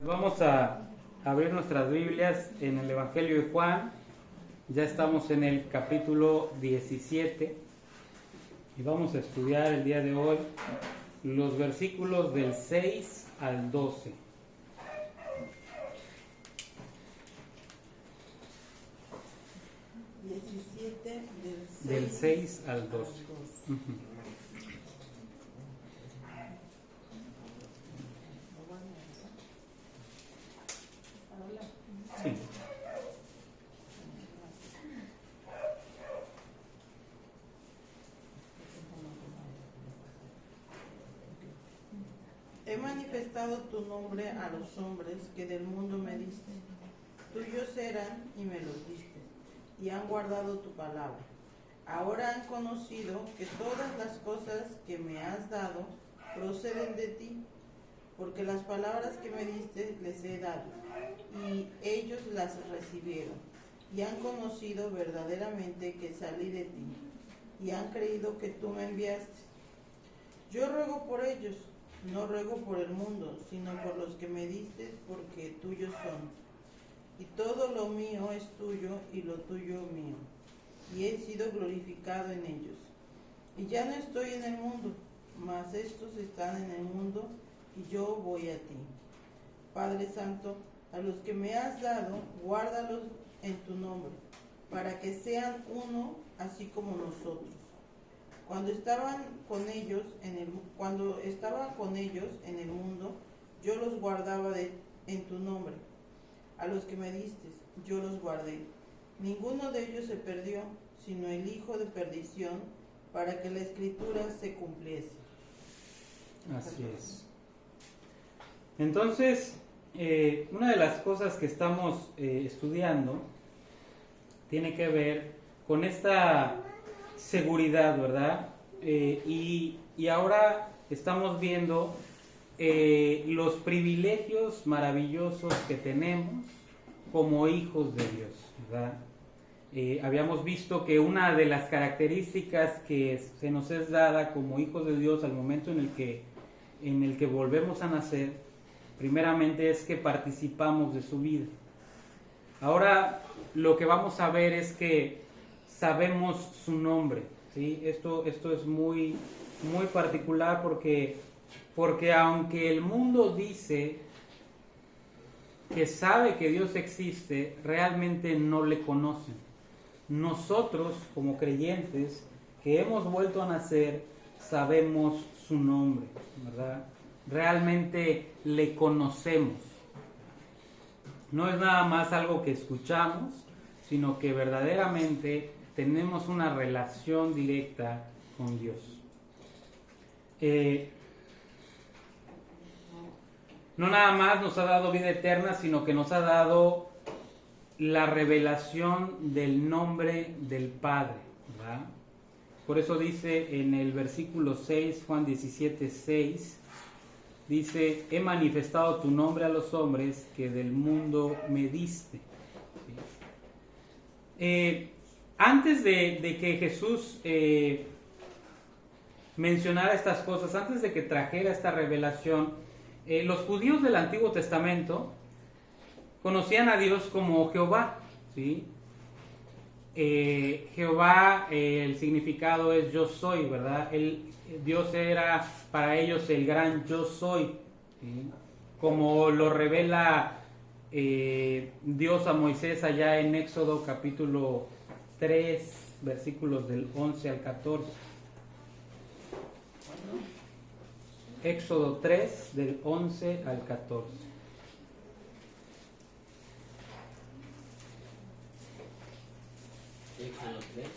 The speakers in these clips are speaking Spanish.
Vamos a abrir nuestras Biblias en el Evangelio de Juan. Ya estamos en el capítulo 17 y vamos a estudiar el día de hoy los versículos del 6 al 12. Del 6 al 12. Uh-huh. Sí. He manifestado tu nombre a los hombres que del mundo me diste. Tuyos eran y me los diste, y han guardado tu palabra. Ahora han conocido que todas las cosas que me has dado proceden de ti, porque las palabras que me diste les he dado, y ellos las recibieron, y han conocido verdaderamente que salí de ti, y han creído que tú me enviaste. Yo ruego por ellos, no ruego por el mundo, sino por los que me diste, porque tuyos son. Y todo lo mío es tuyo, y lo tuyo mío, y he sido glorificado en ellos. Y ya no estoy en el mundo, mas estos están en el mundo, y yo voy a ti. Padre Santo, a los que me has dado, guárdalos en tu nombre, para que sean uno, así como nosotros. Cuando estaba con ellos en el mundo, yo los guardaba en tu nombre. A los que me diste, yo los guardé. Ninguno de ellos se perdió, sino el hijo de perdición, para que la escritura se cumpliese. Así es. Entonces, una de las cosas que estamos estudiando tiene que ver con esta seguridad, ¿verdad? Y ahora estamos viendo los privilegios maravillosos que tenemos como hijos de Dios, ¿verdad? Habíamos visto que una de las características que se nos es dada como hijos de Dios al momento en el que volvemos a nacer, primeramente es que participamos de su vida. Ahora lo que vamos a ver es que sabemos su nombre, ¿sí? Esto es muy, muy particular porque aunque el mundo dice que sabe que Dios existe, realmente no le conocen. Nosotros, como creyentes que hemos vuelto a nacer, sabemos su nombre, ¿verdad? Realmente le conocemos. No es nada más algo que escuchamos, sino que verdaderamente tenemos una relación directa con Dios. No nada más nos ha dado vida eterna, sino que nos ha dado la revelación del nombre del Padre, ¿verdad? Por eso dice en el versículo 6, Juan 17, 6, dice, he manifestado tu nombre a los hombres que del mundo me diste. ¿Sí? Antes de que Jesús mencionara estas cosas, antes de que trajera esta revelación, los judíos del Antiguo Testamento conocían a Dios como Jehová, ¿sí? Jehová, el significado es yo soy, ¿verdad? Dios era para ellos el gran yo soy, ¿sí? Como lo revela Dios a Moisés allá en Éxodo capítulo 3, versículos del 11 al 14. Éxodo 3, del 11 al 14. Éxodo 3.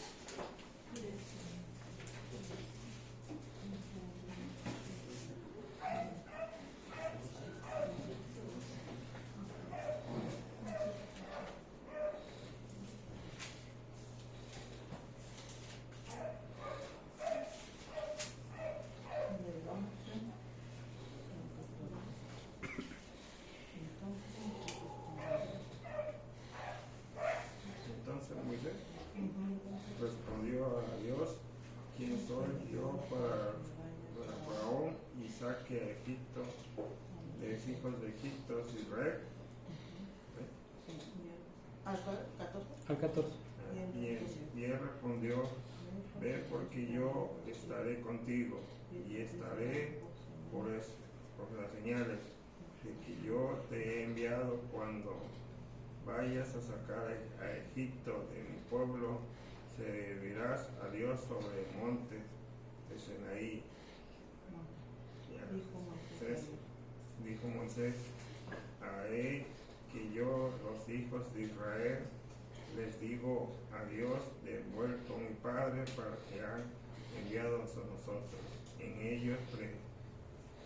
Entonces Moisés ¿correcto? Al 14. Al 14. Y él respondió, ve porque yo estaré contigo y estaré por las señales de que yo te he enviado cuando vayas a sacar a Egipto de mi pueblo, servirás a Dios sobre el monte de Sinaí. Dijo Moisés, haré que yo, los hijos de Israel, les digo a Dios de vuelto mi Padre para que han enviado a nosotros. En ellos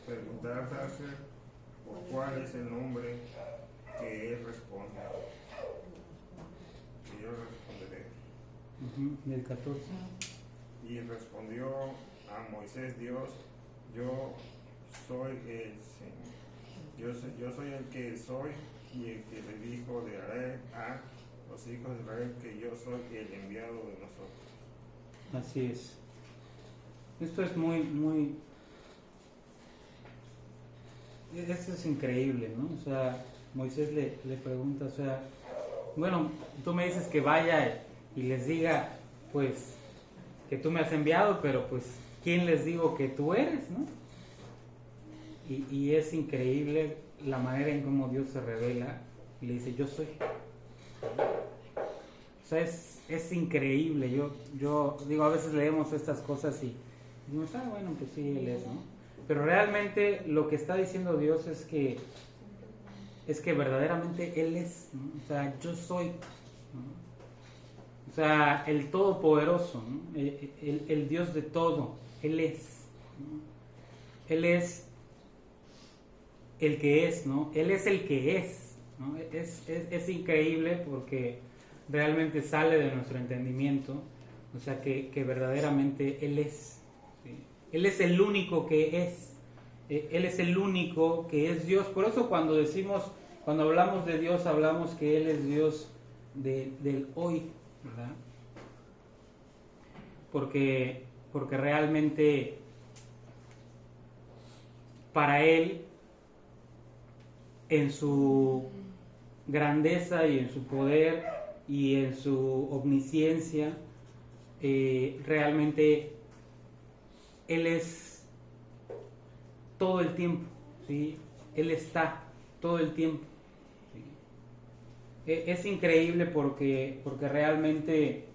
preguntarse por cuál es el nombre que él responde. Y yo responderé. Del 14. Y respondió a Moisés Dios, yo soy el Señor. Yo soy el que soy y el que le dijo de haré a los hijos de Israel que yo soy el enviado de nosotros. Así es. Esto es muy... Esto es increíble, ¿no? O sea, Moisés le pregunta, o sea, bueno, tú me dices que vaya y les diga, pues, que tú me has enviado, pero pues, ¿quién les digo que tú eres, no? Y es increíble la manera en cómo Dios se revela y le dice, yo soy. O sea, es increíble. Yo digo, a veces leemos estas cosas y decimos, bueno, pues sí, Él es, ¿no? Pero realmente lo que está diciendo Dios es que verdaderamente Él es, ¿no? O sea, yo soy, ¿no? O sea, el Todopoderoso, ¿no? El Dios de todo, Él es, ¿no? Él es el que es, ¿no? Él es el que es, ¿no? Es increíble porque realmente sale de nuestro entendimiento, o sea, que verdaderamente Él es, ¿sí? Él es el único que es, Él es el único que es Dios. Por eso cuando hablamos de Dios, hablamos que Él es Dios del hoy, ¿verdad? Porque realmente para Él, en su grandeza y en su poder y en su omnisciencia, realmente Él es todo el tiempo, ¿sí? Él está todo el tiempo, ¿sí? Es increíble porque realmente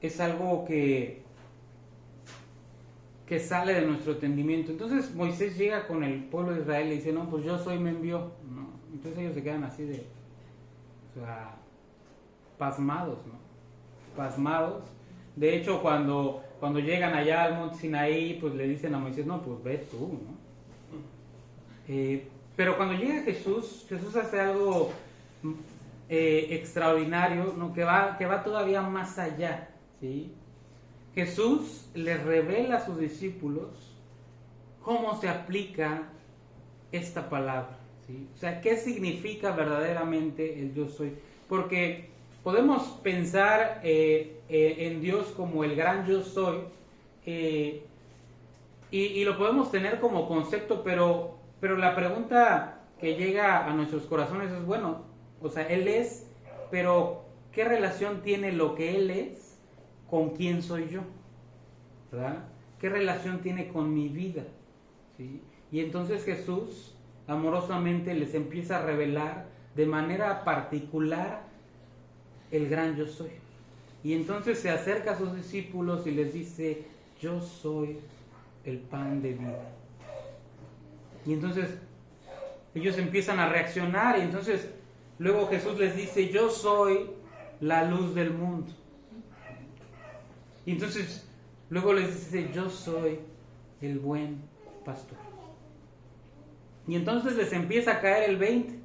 es algo que sale de nuestro entendimiento. Entonces Moisés llega con el pueblo de Israel y dice, no, pues yo soy, me envió, ¿no? Entonces ellos se quedan así de, o sea, pasmados, ¿no? Pasmados. De hecho, cuando llegan allá al monte Sinaí, pues le dicen a Moisés, no, pues ve tú, ¿no? Pero cuando llega Jesús hace algo extraordinario, ¿no? que va todavía más allá, ¿sí? Jesús les revela a sus discípulos cómo se aplica esta palabra, ¿sí? O sea, ¿qué significa verdaderamente el yo soy? Porque podemos pensar en Dios como el gran yo soy, y lo podemos tener como concepto, pero la pregunta que llega a nuestros corazones es, bueno, o sea, Él es, pero ¿qué relación tiene lo que Él es con quién soy yo? ¿Verdad? ¿Qué relación tiene con mi vida? ¿Sí? Y entonces Jesús amorosamente les empieza a revelar de manera particular el gran yo soy. Y entonces se acerca a sus discípulos y les dice, yo soy el pan de vida. Y entonces ellos empiezan a reaccionar y entonces luego Jesús les dice, yo soy la luz del mundo. Y entonces luego les dice, yo soy el buen pastor. Y entonces les empieza a caer el 20.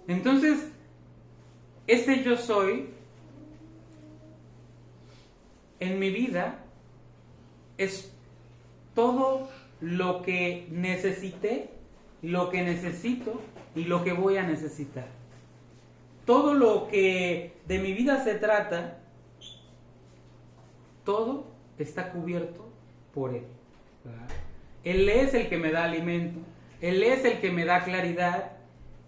Entonces, este yo soy, en mi vida, es todo lo que necesité, lo que necesito y lo que voy a necesitar. Todo lo que de mi vida se trata, todo está cubierto por Él, ¿verdad? Él es el que me da alimento, Él es el que me da claridad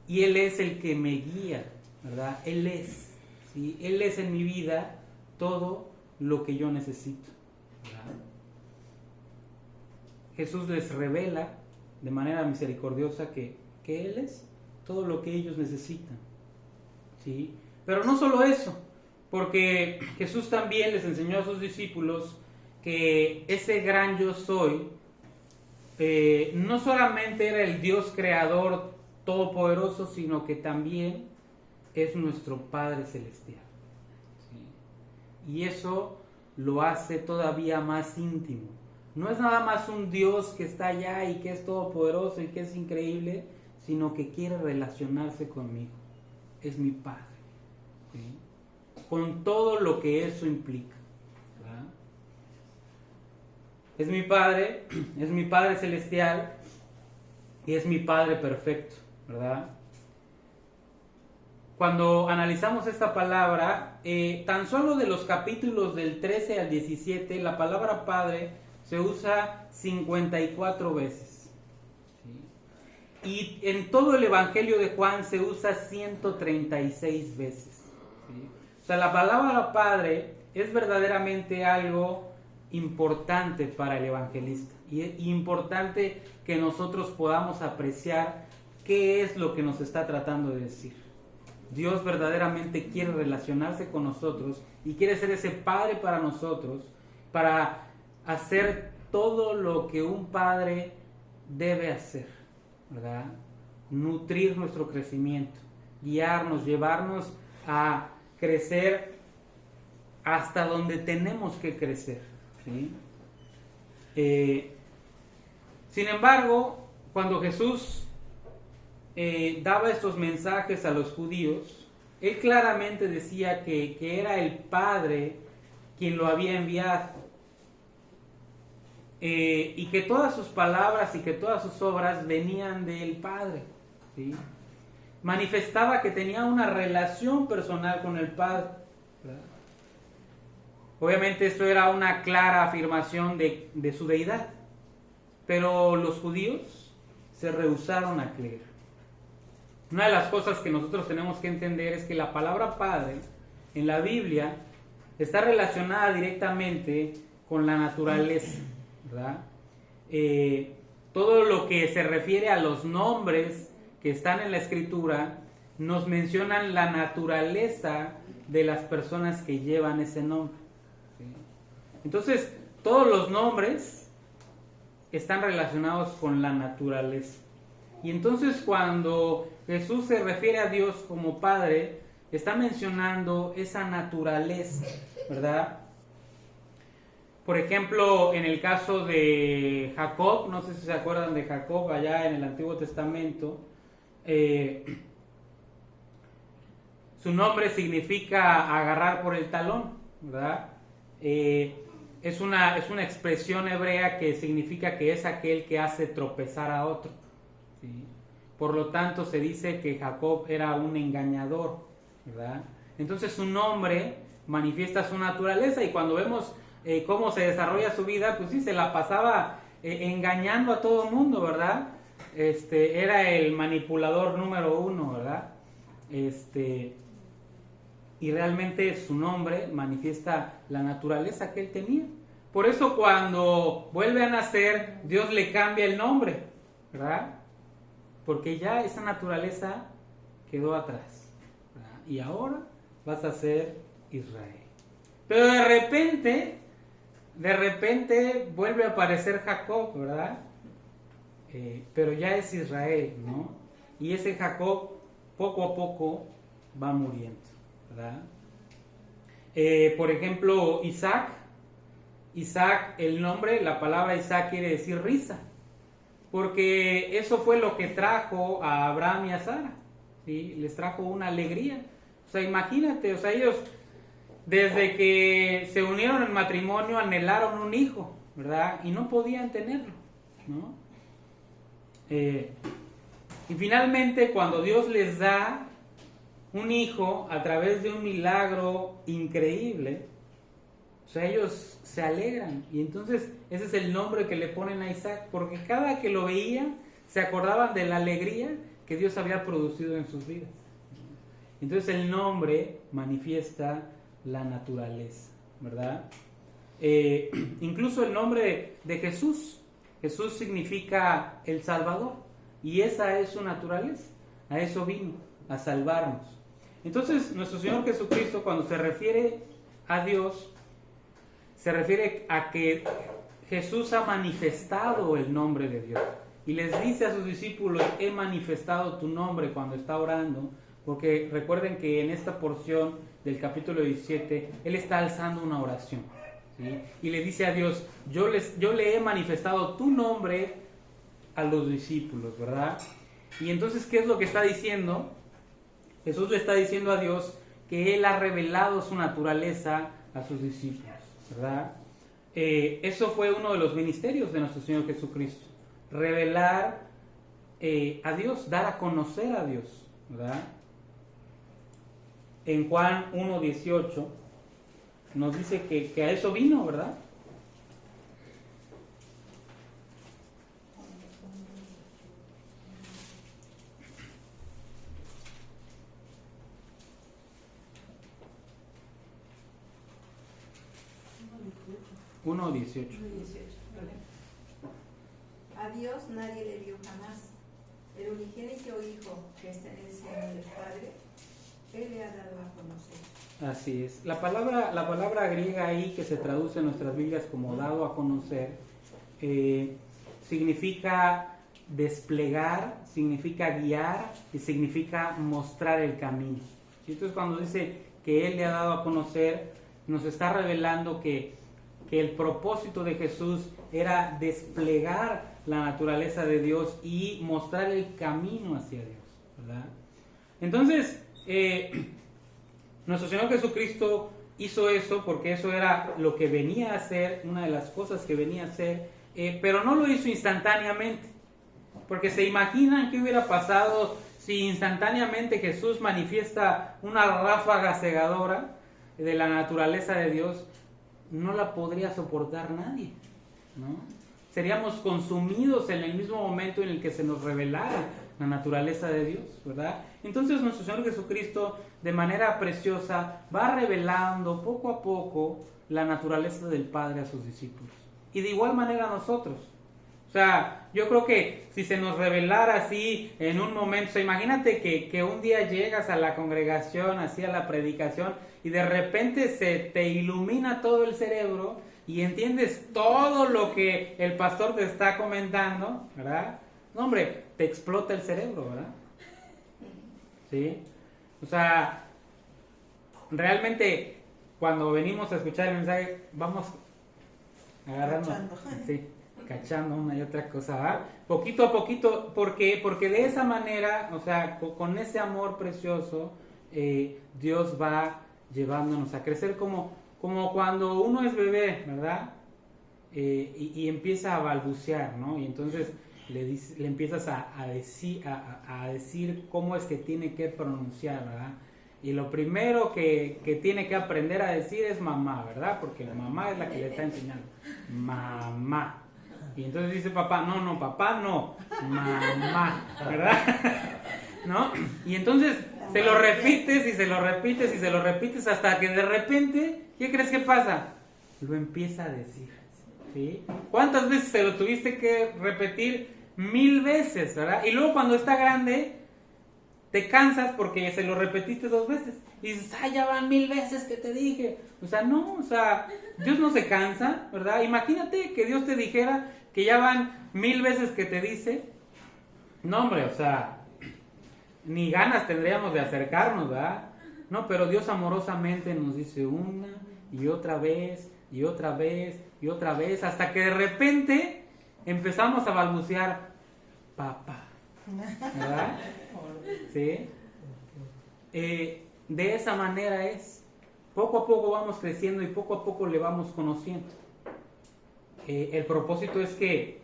y Él es el que me guía, ¿verdad? Él es, ¿sí? Él es en mi vida todo lo que yo necesito, ¿verdad? Jesús les revela de manera misericordiosa que Él es todo lo que ellos necesitan, ¿sí? Pero no solo eso, porque Jesús también les enseñó a sus discípulos que ese gran yo soy no solamente era el Dios creador todopoderoso, sino que también es nuestro Padre Celestial, ¿sí? Y eso lo hace todavía más íntimo. No es nada más un Dios que está allá y que es todopoderoso y que es increíble, sino que quiere relacionarse conmigo. Es mi Padre, ¿sí? Con todo lo que eso implica, ¿verdad? Es mi Padre Celestial y es mi Padre perfecto, ¿verdad? Cuando analizamos esta palabra, tan solo de los capítulos del 13 al 17, la palabra Padre se usa 54 veces, ¿sí? Y en todo el Evangelio de Juan se usa 136 veces, ¿sí? O sea, la palabra Padre es verdaderamente algo importante para el evangelista y es importante que nosotros podamos apreciar qué es lo que nos está tratando de decir. Dios verdaderamente quiere relacionarse con nosotros y quiere ser ese Padre para nosotros, para hacer todo lo que un padre debe hacer, ¿verdad? Nutrir nuestro crecimiento, guiarnos, llevarnos a crecer hasta donde tenemos que crecer, ¿sí? Sin embargo, cuando Jesús daba estos mensajes a los judíos, Él claramente decía que era el Padre quien lo había enviado, y que todas sus palabras y que todas sus obras venían del Padre, ¿sí? Manifestaba que tenía una relación personal con el Padre, ¿verdad? Obviamente esto era una clara afirmación de su deidad, pero los judíos se rehusaron a creer. Una de las cosas que nosotros tenemos que entender es que la palabra Padre en la Biblia está relacionada directamente con la naturaleza, ¿verdad? Todo lo que se refiere a los nombres que están en la Escritura nos mencionan la naturaleza de las personas que llevan ese nombre, ¿sí? Entonces, todos los nombres están relacionados con la naturaleza. Y entonces cuando Jesús se refiere a Dios como Padre, está mencionando esa naturaleza, ¿verdad? Por ejemplo, en el caso de Jacob, no sé si se acuerdan de Jacob allá en el Antiguo Testamento, su nombre significa agarrar por el talón, ¿verdad? Es una expresión hebrea que significa que es aquel que hace tropezar a otro, ¿sí? Por lo tanto, se dice que Jacob era un engañador, ¿verdad? Entonces su nombre manifiesta su naturaleza, y cuando vemos cómo se desarrolla su vida, pues sí, se la pasaba engañando a todo el mundo, ¿verdad? Era el manipulador número 1, ¿verdad? Y realmente su nombre manifiesta la naturaleza que él tenía. Por eso cuando vuelve a nacer, Dios le cambia el nombre, ¿verdad? Porque ya esa naturaleza quedó atrás, ¿verdad? Y ahora vas a ser Israel. Pero de repente vuelve a aparecer Jacob, ¿verdad? Pero ya es Israel, ¿no? Y ese Jacob poco a poco va muriendo, ¿verdad? Por ejemplo, Isaac, el nombre, la palabra Isaac quiere decir risa, porque eso fue lo que trajo a Abraham y a Sara, ¿sí? Les trajo una alegría. O sea, imagínate, o sea, ellos desde que se unieron en matrimonio anhelaron un hijo, ¿verdad? Y no podían tenerlo, ¿no? Y finalmente, cuando Dios les da un hijo a través de un milagro increíble, o sea, ellos se alegran, y entonces ese es el nombre que le ponen a Isaac, porque cada que lo veía se acordaban de la alegría que Dios había producido en sus vidas. Entonces el nombre manifiesta la naturaleza, ¿verdad? Incluso el nombre de Jesús. Jesús significa el Salvador, y esa es su naturaleza. A eso vino, a salvarnos. Entonces nuestro Señor Jesucristo, cuando se refiere a Dios, se refiere a que Jesús ha manifestado el nombre de Dios. Y les dice a sus discípulos: he manifestado tu nombre, cuando está orando. Porque recuerden que en esta porción del capítulo 17, Él está alzando una oración, ¿sí? Y le dice a Dios: yo le he manifestado tu nombre a los discípulos, ¿verdad? Y entonces, ¿qué es lo que está diciendo? Jesús le está diciendo a Dios que Él ha revelado su naturaleza a sus discípulos, ¿verdad? Eso fue uno de los ministerios de nuestro Señor Jesucristo. Revelar a Dios, dar a conocer a Dios, ¿verdad? En Juan 1:18 nos dice que a eso vino, ¿verdad? Uno 18. A Dios nadie le vio jamás. El unigénito Hijo que está en el seno del Padre, Él le ha dado a conocer. Así es. La palabra griega ahí, que se traduce en nuestras Biblias como dado a conocer, significa desplegar, significa guiar y significa mostrar el camino. Entonces, cuando dice que Él le ha dado a conocer, nos está revelando que el propósito de Jesús era desplegar la naturaleza de Dios y mostrar el camino hacia Dios, ¿verdad? Entonces, nuestro Señor Jesucristo hizo eso porque eso era lo que venía a hacer, una de las cosas que venía a hacer, pero no lo hizo instantáneamente, porque se imaginan qué hubiera pasado si instantáneamente Jesús manifiesta una ráfaga cegadora de la naturaleza de Dios. No la podría soportar nadie, ¿no? Seríamos consumidos en el mismo momento en el que se nos revelara la naturaleza de Dios, ¿verdad? Entonces nuestro Señor Jesucristo, de manera preciosa, va revelando poco a poco la naturaleza del Padre a sus discípulos. Y de igual manera a nosotros. O sea, yo creo que si se nos revelara así en un momento, o sea, imagínate que un día llegas a la congregación, así a la predicación, y de repente se te ilumina todo el cerebro y entiendes todo lo que el pastor te está comentando, ¿verdad? No, hombre, te explota el cerebro, ¿verdad? ¿Sí? O sea, realmente cuando venimos a escuchar el mensaje, vamos agarrando, sí, cachando una y otra cosa, ¿verdad? Poquito a poquito, porque de esa manera, o sea, con ese amor precioso, Dios va llevándonos a crecer como cuando uno es bebé, ¿verdad? Y empieza a balbucear, ¿no? Y entonces le empiezas a decir cómo es que tiene que pronunciar, ¿verdad? Y lo primero que tiene que aprender a decir es mamá, ¿verdad? Porque la mamá es la que le está enseñando. Mamá. Y entonces dice papá, no, papá no, mamá, ¿verdad? ¿No? Y entonces se lo repites y se lo repites y se lo repites hasta que de repente, ¿qué crees que pasa? Lo empieza a decir, ¿sí? ¿Cuántas veces se lo tuviste que repetir? 1000 veces, ¿verdad? Y luego cuando está grande, te cansas porque se lo repetiste 2 veces. Y dices, ya van 1000 veces que te dije. O sea, no, o sea, Dios no se cansa, ¿verdad? Imagínate que Dios te dijera que ya van 1000 veces que te dice. No, hombre, o sea, ni ganas tendríamos de acercarnos, ¿verdad? No, pero Dios amorosamente nos dice una y otra vez, y otra vez, y otra vez, hasta que de repente empezamos a balbucear, papá, ¿verdad? ¿Sí? De esa manera es. Poco a poco vamos creciendo y poco a poco le vamos conociendo. El propósito es que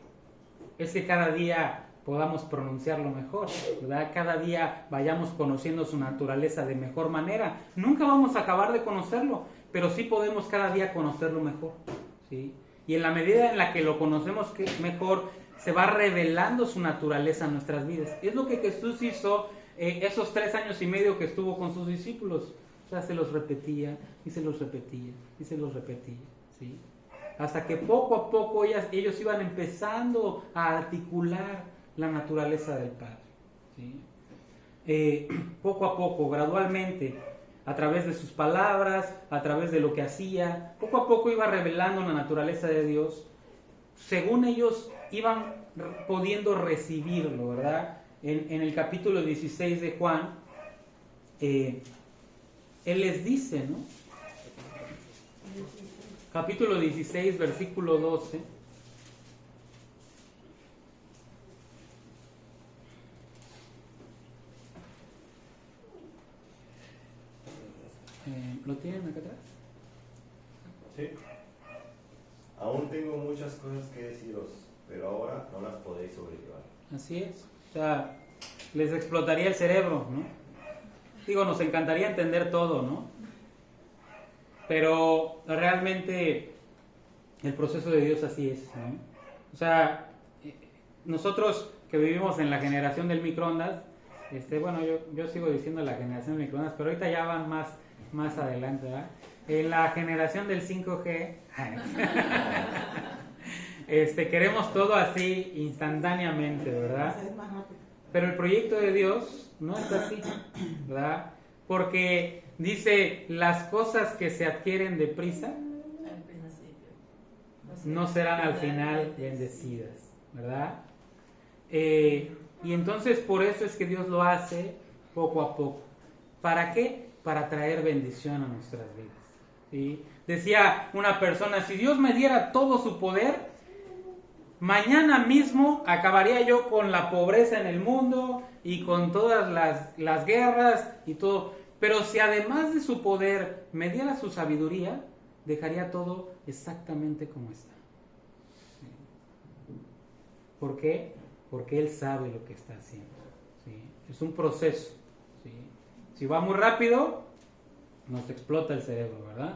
cada día podamos pronunciarlo mejor, ¿verdad? Cada día vayamos conociendo su naturaleza de mejor manera. Nunca vamos a acabar de conocerlo, pero sí podemos cada día conocerlo mejor, ¿sí? Y en la medida en la que lo conocemos mejor, se va revelando su naturaleza en nuestras vidas. Es lo que Jesús hizo esos 3 años y medio que estuvo con sus discípulos. O sea, se los repetía y se los repetía y se los repetía, ¿sí? Hasta que poco a poco ellos iban empezando a articular la naturaleza del Padre, ¿sí? Poco a poco, gradualmente, a través de sus palabras, a través de lo que hacía, poco a poco iba revelando la naturaleza de Dios, según ellos iban pudiendo recibirlo, ¿verdad? En el capítulo 16 de Juan, él les dice, ¿no? Capítulo 16, versículo 12. ¿Lo tienen acá atrás? Sí. Aún tengo muchas cosas que deciros, pero ahora no las podéis sobrellevar. Así es. O sea, les explotaría el cerebro, ¿no? Digo, nos encantaría entender todo, ¿no? Pero realmente el proceso de Dios así es, ¿no? O sea, nosotros que vivimos en la generación del microondas, bueno, yo sigo diciendo la generación del microondas, pero ahorita ya van más adelante, ¿verdad? En la generación del 5G, queremos todo así instantáneamente, ¿verdad? Pero el proyecto de Dios no es así, ¿verdad? Porque dice, las cosas que se adquieren deprisa no serán al final bendecidas, ¿verdad? Y entonces por eso es que Dios lo hace poco a poco. ¿Para qué? Para traer bendición a nuestras vidas, ¿sí? Decía una persona, si Dios me diera todo su poder, mañana mismo acabaría yo con la pobreza en el mundo y con todas las guerras y todo. Pero si además de su poder me diera su sabiduría, dejaría todo exactamente como está. ¿Por qué? Porque Él sabe lo que está haciendo, ¿sí? Es un proceso, ¿sí? Si va muy rápido, nos explota el cerebro, ¿verdad?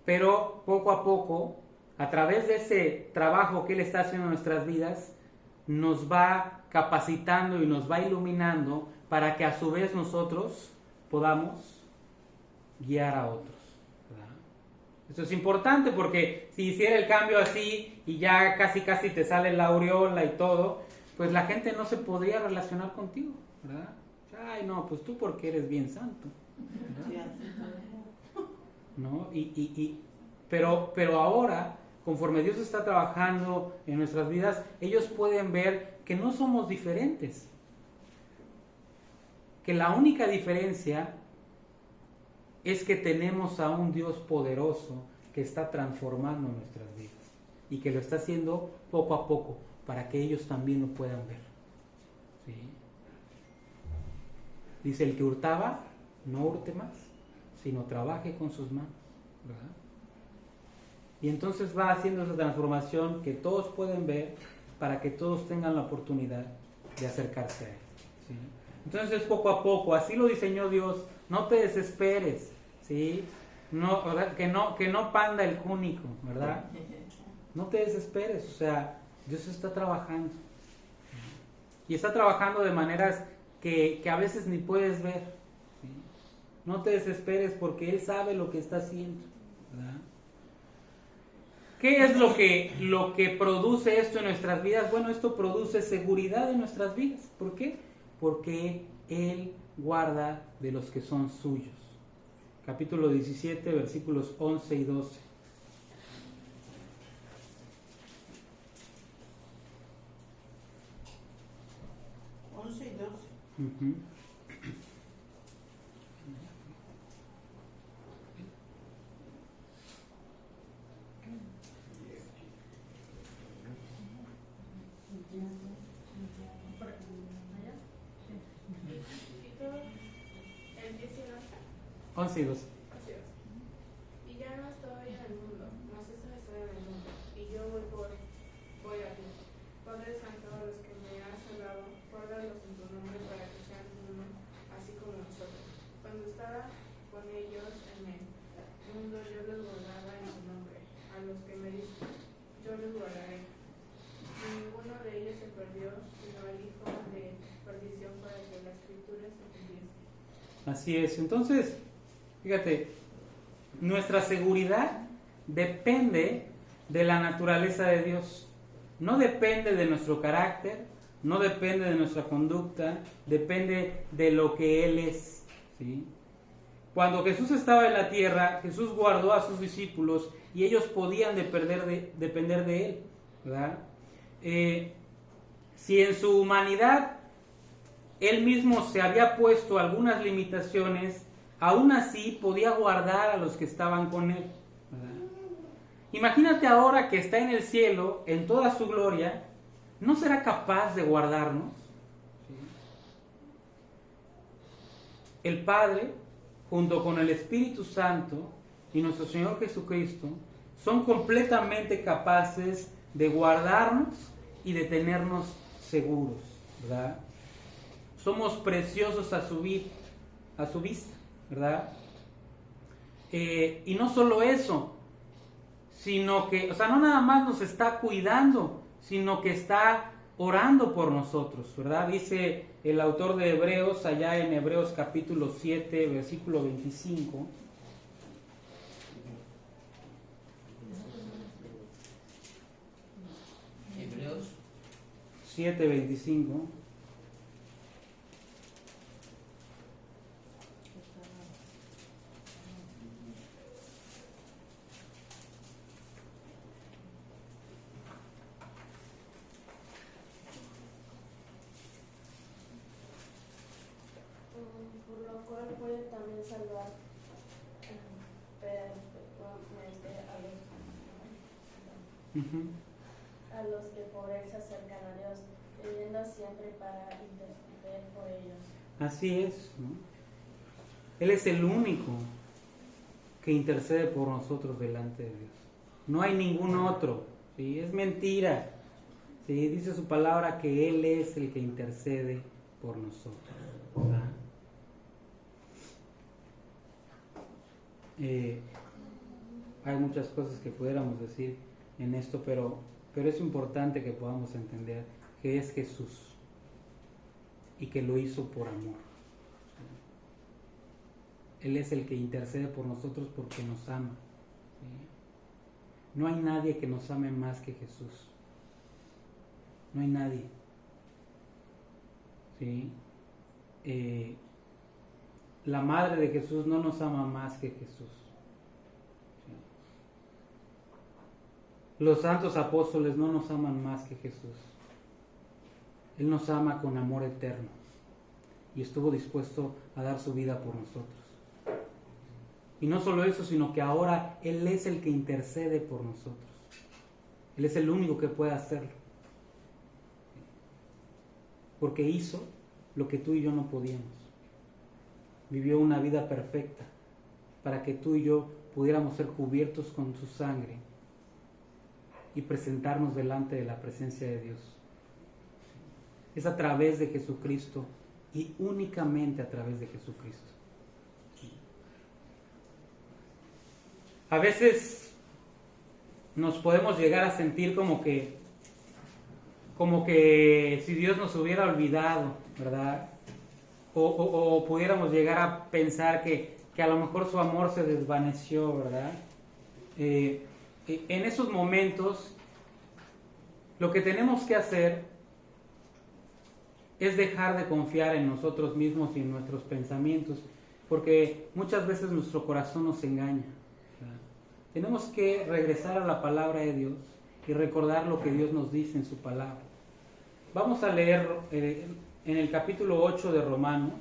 Pero poco a poco, a través de ese trabajo que Él está haciendo en nuestras vidas, nos va capacitando y nos va iluminando para que a su vez nosotros podamos guiar a otros, ¿verdad? Esto es importante porque si hiciera el cambio así y ya casi te sale la aureola y todo, pues la gente no se podría relacionar contigo, ¿verdad? Ay, no, pues tú porque eres bien santo, ¿verdad? ¿No? Pero ahora, conforme Dios está trabajando en nuestras vidas, ellos pueden ver que no somos diferentes. Que la única diferencia es que tenemos a un Dios poderoso que está transformando nuestras vidas y que lo está haciendo poco a poco para que ellos también lo puedan ver, ¿sí? Dice, el que hurtaba, no hurte más, sino trabaje con sus manos, ¿verdad? Y entonces va haciendo esa transformación que todos pueden ver para que todos tengan la oportunidad de acercarse a Él, ¿sí? Entonces poco a poco, así lo diseñó Dios. No te desesperes, ¿sí? No, ¿verdad? Que no panda el cúnico, ¿verdad? No te desesperes, o sea, Dios está trabajando. Y está trabajando de maneras que a veces ni puedes ver, ¿sí? No te desesperes porque Él sabe lo que está haciendo, ¿verdad? ¿Qué es lo que produce esto en nuestras vidas? Bueno, esto produce seguridad en nuestras vidas. ¿Por qué? Porque Él guarda de los que son suyos. Capítulo 17, versículos 11 y 12. Uh-huh. El 19. 11 y 12. Así es. Y ya no estoy en el mundo, mas esta estoy en el mundo, y yo voy a ti. Padre Santo, a los que me has salvado, guárdalos en tu nombre para que sean uno, así como nosotros. Cuando estaba con ellos en el mundo, yo los guardaba en tu nombre. A los que me diste, yo los guardaré. se cumpliese. Así es. Entonces, fíjate, nuestra seguridad depende de la naturaleza de Dios. No depende de nuestro carácter, no depende de nuestra conducta, depende de lo que Él es, ¿sí? Cuando Jesús estaba en la tierra, Jesús guardó a sus discípulos y ellos podían depender de Él, ¿verdad? Si en su humanidad Él mismo se había puesto algunas limitaciones, aún así podía guardar a los que estaban con Él, ¿verdad? Imagínate ahora que está en el cielo, en toda su gloria, ¿no será capaz de guardarnos? ¿Sí? El Padre, junto con el Espíritu Santo y nuestro Señor Jesucristo, son completamente capaces de guardarnos y de tenernos seguros, ¿verdad? Somos preciosos a su vista, ¿verdad? Y no solo eso, sino que, o sea, no nada más nos está cuidando, sino que está orando por nosotros, ¿verdad? Dice el autor de Hebreos, allá en Hebreos capítulo 7, versículo 25. Hebreos 7:25. Por lo cual puede también salvar perpetuamente Uh-huh. a los que por él se acercan a Dios, viviendo siempre para interceder por ellos. Así es, ¿no? Él es el único que intercede por nosotros delante de Dios. No hay ningún otro, ¿sí? Es mentira. ¿Sí? Dice su palabra que Él es el que intercede por nosotros, ¿verdad? Hay muchas cosas que pudiéramos decir en esto, pero es importante que podamos entender que es Jesús y que lo hizo por amor. Él es el que intercede por nosotros porque nos ama, ¿sí? No hay nadie que nos ame más que Jesús. No hay nadie, ¿sí? La madre de Jesús no nos ama más que Jesús. Los santos apóstoles no nos aman más que Jesús. Él nos ama con amor eterno y estuvo dispuesto a dar su vida por nosotros. Y no solo eso, sino que ahora Él es el que intercede por nosotros. Él es el único que puede hacerlo. Porque hizo lo que tú y yo no podíamos. Vivió una vida perfecta para que tú y yo pudiéramos ser cubiertos con su sangre y presentarnos delante de la presencia de Dios. Es a través de Jesucristo y únicamente a través de Jesucristo. A veces nos podemos llegar a sentir como que si Dios nos hubiera olvidado, ¿verdad? O pudiéramos llegar a pensar que a lo mejor su amor se desvaneció, ¿verdad? En esos momentos, lo que tenemos que hacer es dejar de confiar en nosotros mismos y en nuestros pensamientos, porque muchas veces nuestro corazón nos engaña, ¿verdad? Tenemos que regresar a la palabra de Dios y recordar lo que Dios nos dice en su palabra. Vamos a leer en el capítulo 8 de Romanos.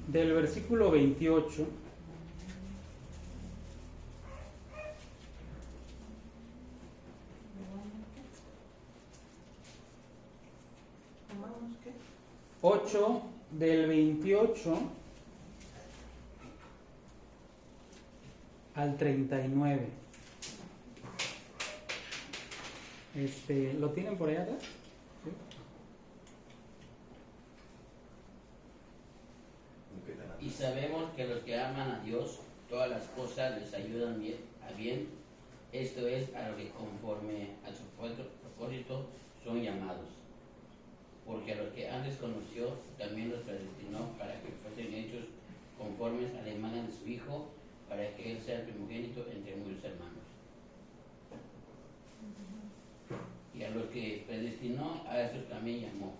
Del versículo 28 ¿Romanos qué? 8 del 28 al 39. ¿Lo tienen por allá atrás? ¿Sí? Y sabemos que los que aman a Dios, todas las cosas les ayudan a bien, esto es, a lo que conforme a su son llamados. Porque a los que antes conoció, también los predestinó para que fuesen hechos conformes a la imagen de su Hijo, para que Él sea el primogénito entre muchos hermanos. Y a los que predestinó, a esos también llamó.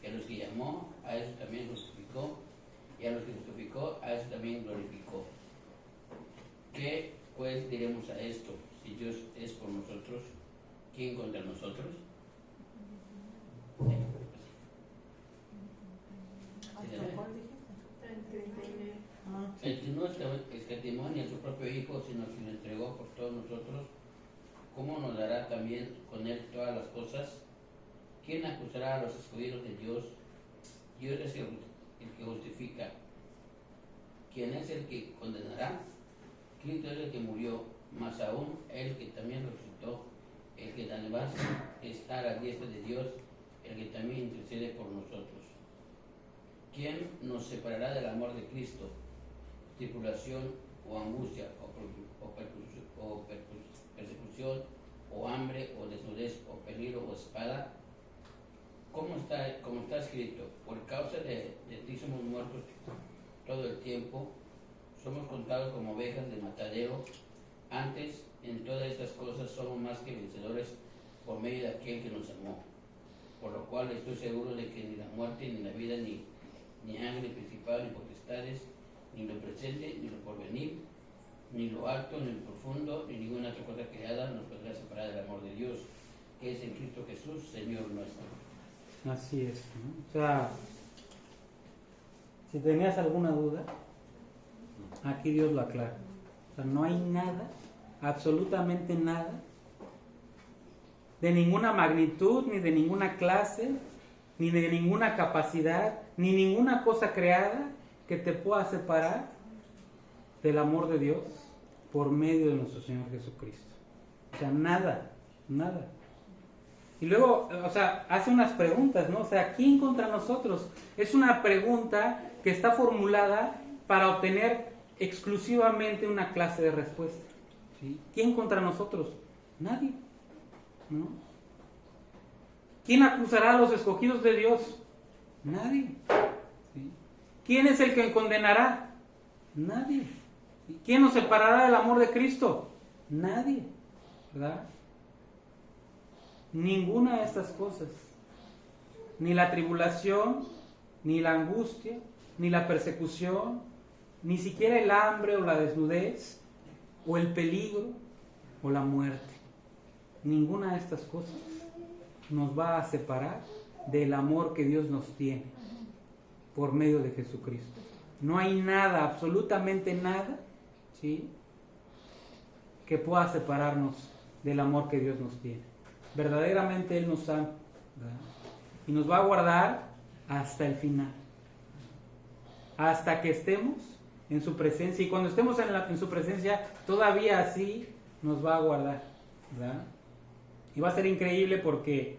Y a los que llamó, a esos también justificó. Y a los que justificó, a esos también glorificó. ¿Qué pues diremos a esto? Si Dios es por nosotros, ¿quién contra nosotros? ¿Hasta cuál dijiste? Ah, El que no escatimó ni a su propio Hijo, sino que lo entregó por todos nosotros, ¿cómo nos dará también con Él todas las cosas? ¿Quién acusará a los escogidos de Dios? Dios es el que justifica. ¿Quién es el que condenará? Cristo es el que murió, más aún el que también resucitó, el que además está a la diestra de Dios, el que también intercede por nosotros. ¿Quién nos separará del amor de Cristo? Tribulación o angustia o persecución o hambre o desnudez o peligro o espada. Como está escrito, por causa de ti somos muertos todo el tiempo, somos contados como ovejas de matadero. Antes, en todas estas cosas somos más que vencedores por medio de aquel que nos amó. Por lo cual estoy seguro de que ni la muerte, ni la vida, ni ángeles principales, ni potestades, ni lo presente, ni lo porvenir, ni lo alto, ni lo profundo, ni ninguna otra cosa creada nos podrá separar del amor de Dios, que es en Cristo Jesús, Señor nuestro. Así es, ¿no? O sea, si tenías alguna duda, aquí Dios lo aclara. O sea, no hay nada, absolutamente nada, de ninguna magnitud, ni de ninguna clase, ni de ninguna capacidad, ni ninguna cosa creada que te pueda separar del amor de Dios por medio de nuestro Señor Jesucristo. O sea, nada, nada. Y luego, o sea, hace unas preguntas, ¿no? O sea, ¿quién contra nosotros? Es una pregunta que está formulada para obtener exclusivamente una clase de respuesta. ¿Sí? ¿Quién contra nosotros? Nadie, ¿no? ¿Quién acusará a los escogidos de Dios? Nadie. ¿Sí? ¿Quién es el que condenará? Nadie. ¿Sí? ¿Quién nos separará del amor de Cristo? Nadie, ¿verdad? Ninguna de estas cosas, ni la tribulación, ni la angustia, ni la persecución, ni siquiera el hambre o la desnudez, o el peligro, o la muerte. Ninguna de estas cosas nos va a separar del amor que Dios nos tiene por medio de Jesucristo. No hay nada, absolutamente nada, ¿sí?, que pueda separarnos del amor que Dios nos tiene. Verdaderamente Él nos ama, ¿verdad? Y nos va a guardar hasta el final, hasta que estemos en su presencia. Y cuando estemos en su presencia, todavía así nos va a guardar, ¿verdad? Y va a ser increíble porque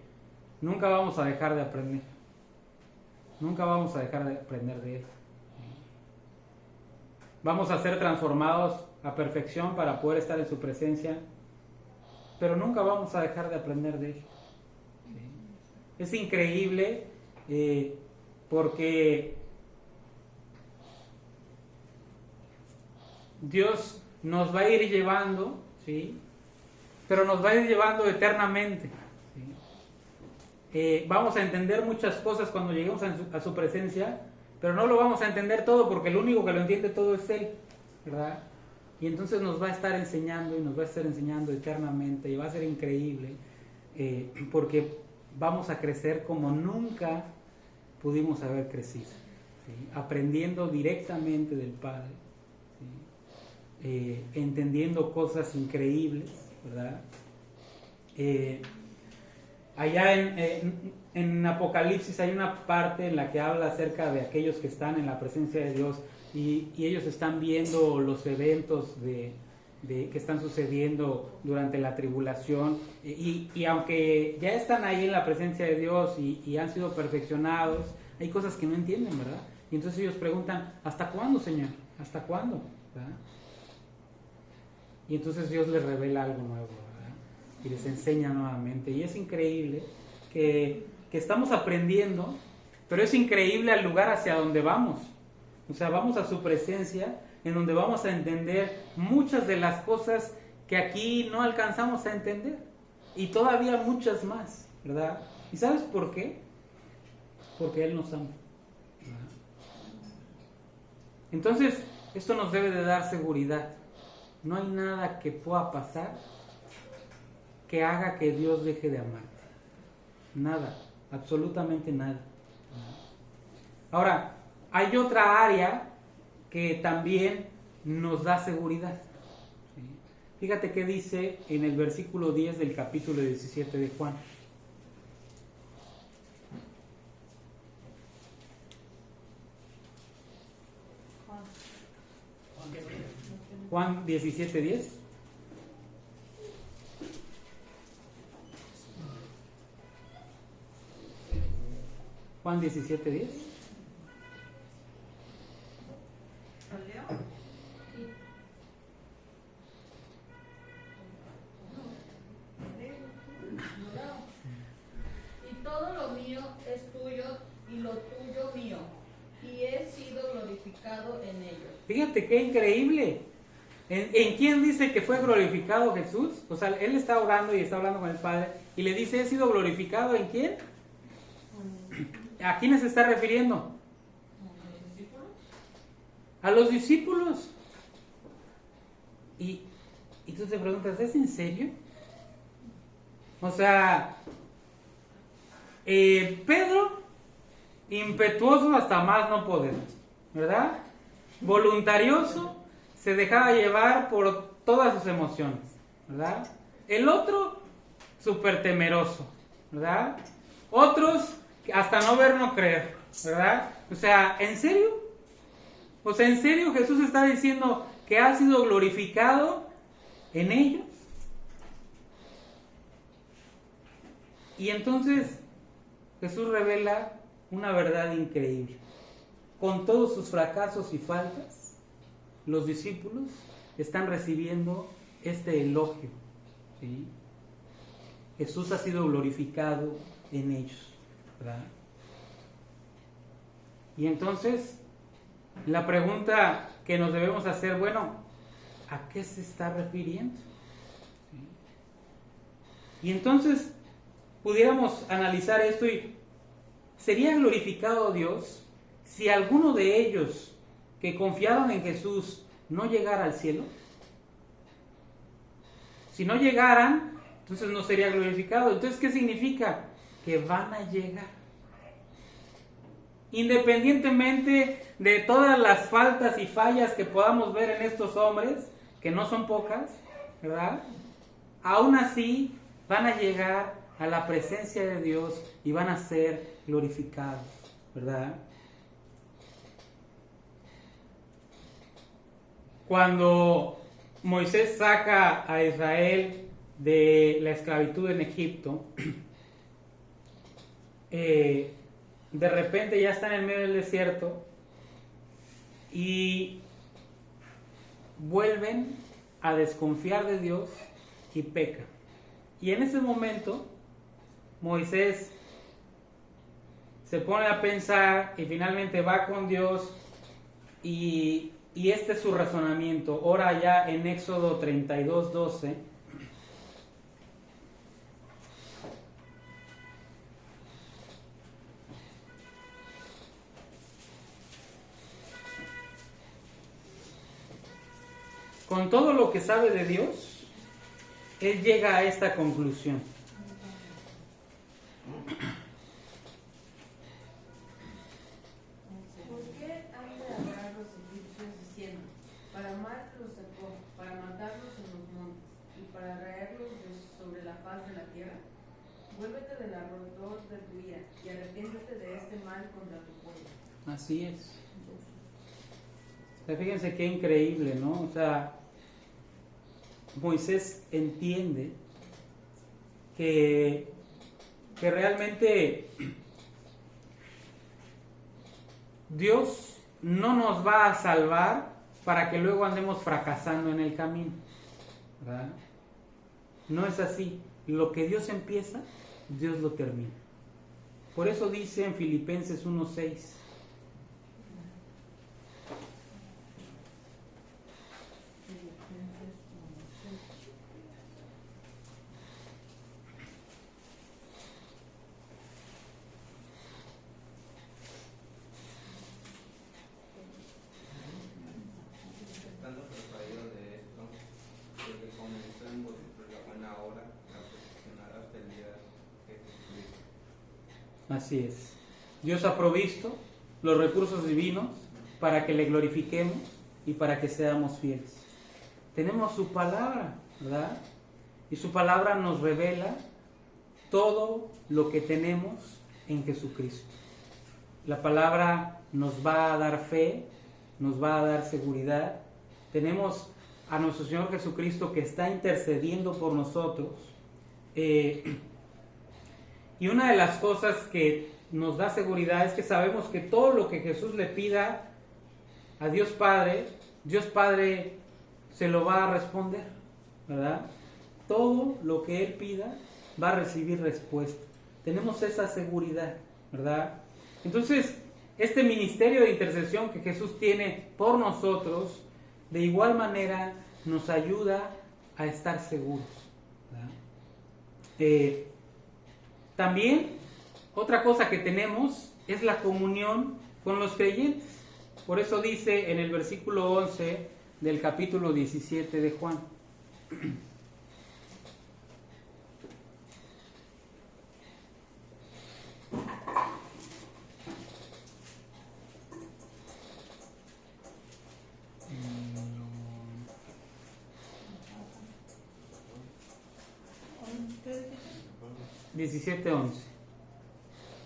nunca vamos a dejar de aprender. Nunca vamos a dejar de aprender de Él. Vamos a ser transformados a perfección para poder estar en su presencia, pero nunca vamos a dejar de aprender de Él. Es increíble porque Dios nos va a ir llevando, ¿sí?, pero nos va a ir llevando eternamente. ¿Sí? Vamos a entender muchas cosas cuando lleguemos a su presencia, pero no lo vamos a entender todo porque el único que lo entiende todo es Él, ¿verdad? Y entonces nos va a estar enseñando y nos va a estar enseñando eternamente y va a ser increíble porque vamos a crecer como nunca pudimos haber crecido, ¿sí?, aprendiendo directamente del Padre, ¿sí?, entendiendo cosas increíbles, ¿verdad? Allá en Apocalipsis hay una parte en la que habla acerca de aquellos que están en la presencia de Dios y ellos están viendo los eventos que están sucediendo durante la tribulación y aunque ya están ahí en la presencia de Dios y han sido perfeccionados, hay cosas que no entienden, ¿verdad? Y entonces ellos preguntan, ¿hasta cuándo, Señor? ¿Hasta cuándo? ¿Verdad? Y entonces Dios les revela algo nuevo, ¿verdad? Y les enseña nuevamente. Y es increíble que estamos aprendiendo, pero es increíble el lugar hacia donde vamos. O sea, vamos a su presencia, en donde vamos a entender muchas de las cosas que aquí no alcanzamos a entender, y todavía muchas más, ¿verdad? ¿Y sabes por qué? Porque Él nos ama. Entonces, esto nos debe de dar seguridad. No hay nada que pueda pasar que haga que Dios deje de amarte. Nada, absolutamente nada. Ahora, hay otra área que también nos da seguridad. Fíjate qué dice en el versículo 10 del capítulo 17 de Juan. Juan 17:10. Juan 17:10. Y todo lo mío es tuyo y lo tuyo mío, y he sido glorificado en ellos. Fíjate qué increíble. ¿En quién dice que fue glorificado Jesús? O sea, Él está orando y está hablando con el Padre y le dice, ¿he sido glorificado en quién? ¿A quiénes se está refiriendo? A los discípulos. Y tú te preguntas, ¿es en serio? O sea, Pedro, impetuoso hasta más no poder, ¿verdad? Voluntarioso, se dejaba llevar por todas sus emociones, ¿verdad? El otro, súper temeroso, ¿verdad? Otros, hasta no ver, no creer, ¿verdad? O sea, ¿en serio? O sea, ¿en serio Jesús está diciendo que ha sido glorificado en ellos? Y entonces Jesús revela una verdad increíble. Con todos sus fracasos y faltas, los discípulos están recibiendo este elogio, ¿sí? Jesús ha sido glorificado en ellos, ¿verdad? Y entonces, la pregunta que nos debemos hacer, bueno, ¿a qué se está refiriendo? ¿Sí? Y entonces, pudiéramos analizar esto y ¿sería glorificado Dios si alguno de ellos que confiaron en Jesús no llegara al cielo? Si no llegaran, entonces no sería glorificado. Entonces, ¿qué significa? Que van a llegar. Independientemente de todas las faltas y fallas que podamos ver en estos hombres, que no son pocas, ¿verdad? Aún así, van a llegar a la presencia de Dios y van a ser glorificados, ¿verdad? Cuando Moisés saca a Israel de la esclavitud en Egipto, de repente ya están en medio del desierto y vuelven a desconfiar de Dios y pecan. Y en ese momento Moisés se pone a pensar y finalmente va con Dios y este es su razonamiento. Ora ya en Éxodo 32:12. Con todo lo que sabe de Dios, él llega a esta conclusión. ¿Por qué han de hablar los egipcios diciendo, para mar los sacó, para matarlos en los montes, y para raerlos sobre la faz de la tierra? Vuélvete del ardor de tu ira, y arrepiéntete de este mal contra tu pueblo. Así es. O sea, fíjense qué increíble, ¿no? O sea, Moisés entiende que realmente Dios no nos va a salvar para que luego andemos fracasando en el camino, ¿verdad? No es así. Lo que Dios empieza, Dios lo termina. Por eso dice en Filipenses 1:6. Estando persuadido de esto, de que comenzó en vosotros la buena obra, la perfeccionará hasta el día de Jesucristo. Así es. Dios ha provisto los recursos divinos para que le glorifiquemos y para que seamos fieles. Tenemos su palabra, ¿verdad? Y su palabra nos revela todo lo que tenemos en Jesucristo. La palabra nos va a dar fe, nos va a dar seguridad. Tenemos a nuestro Señor Jesucristo que está intercediendo por nosotros. Y una de las cosas que nos da seguridad es que sabemos que todo lo que Jesús le pida a Dios Padre se lo va a responder, ¿verdad? Todo lo que Él pida va a recibir respuesta. Tenemos esa seguridad, ¿verdad? Entonces, este ministerio de intercesión que Jesús tiene por nosotros, de igual manera nos ayuda a estar seguros, ¿verdad? También, otra cosa que tenemos es la comunión con los creyentes. Por eso dice en el versículo 11 del capítulo 17 de Juan. ¿Qué dijiste? 17:11.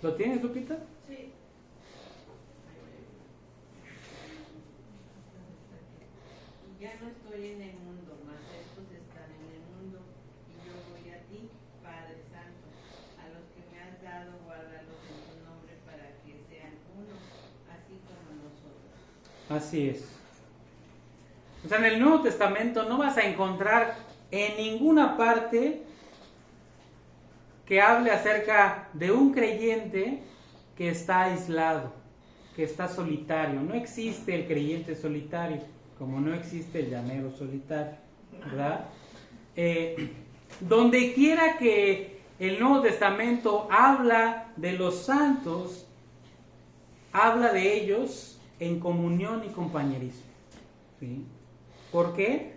¿Lo tienes, Lupita? Sí. Ya no estoy en el mundo, mas estos están en el mundo, y yo voy a ti, Padre Santo. A los que me has dado, guárdalos en tu nombre para que sean uno, así como nosotros. Así es. O sea, en el Nuevo Testamento no vas a encontrar en ninguna parte que hable acerca de un creyente que está aislado, que está solitario. No existe el creyente solitario, como no existe el llanero solitario, ¿verdad? Donde quiera que el Nuevo Testamento habla de los santos, habla de ellos en comunión y compañerismo, ¿sí? ¿Por qué?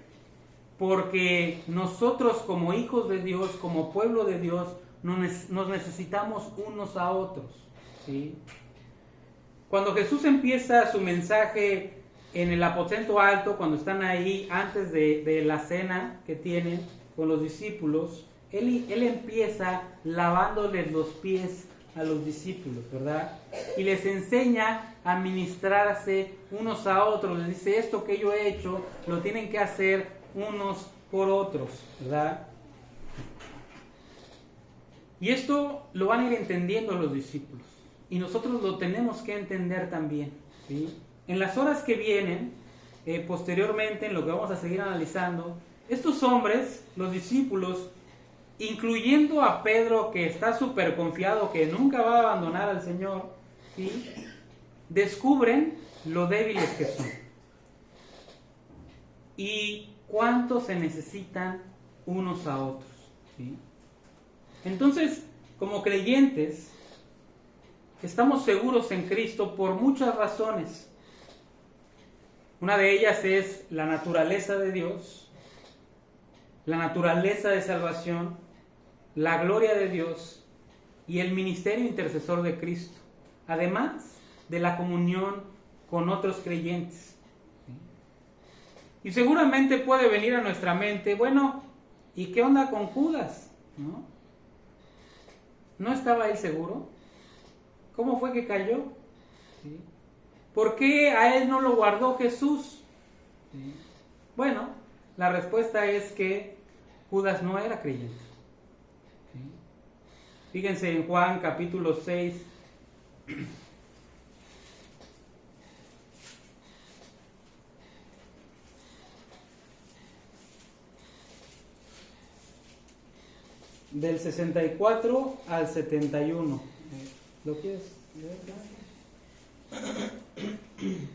Porque nosotros como hijos de Dios, como pueblo de Dios, nos necesitamos unos a otros, ¿sí? Cuando Jesús empieza su mensaje en el aposento alto, cuando están ahí antes de la cena que tienen con los discípulos, él empieza lavándoles los pies a los discípulos, ¿verdad? Y les enseña a ministrarse unos a otros. Les dice, esto que yo he hecho, lo tienen que hacer unos por otros, ¿verdad? Y esto lo van a ir entendiendo los discípulos. Y nosotros lo tenemos que entender también, ¿sí? En las horas que vienen, posteriormente, en lo que vamos a seguir analizando, estos hombres, los discípulos, incluyendo a Pedro, que está súper confiado que nunca va a abandonar al Señor, ¿sí?, descubren lo débiles que son. Y cuánto se necesitan unos a otros, ¿sí? Entonces, como creyentes, estamos seguros en Cristo por muchas razones. Una de ellas es la naturaleza de Dios, la naturaleza de salvación, la gloria de Dios y el ministerio intercesor de Cristo, además de la comunión con otros creyentes. Y seguramente puede venir a nuestra mente, bueno, ¿y qué onda con Judas? ¿No estaba él seguro? ¿Cómo fue que cayó? ¿Sí? ¿Por qué a él no lo guardó Jesús? ¿Sí? Bueno, la respuesta es que Judas no era creyente. ¿Sí? Fíjense en Juan capítulo 6. del 64 al 71. ¿Lo quieres leer?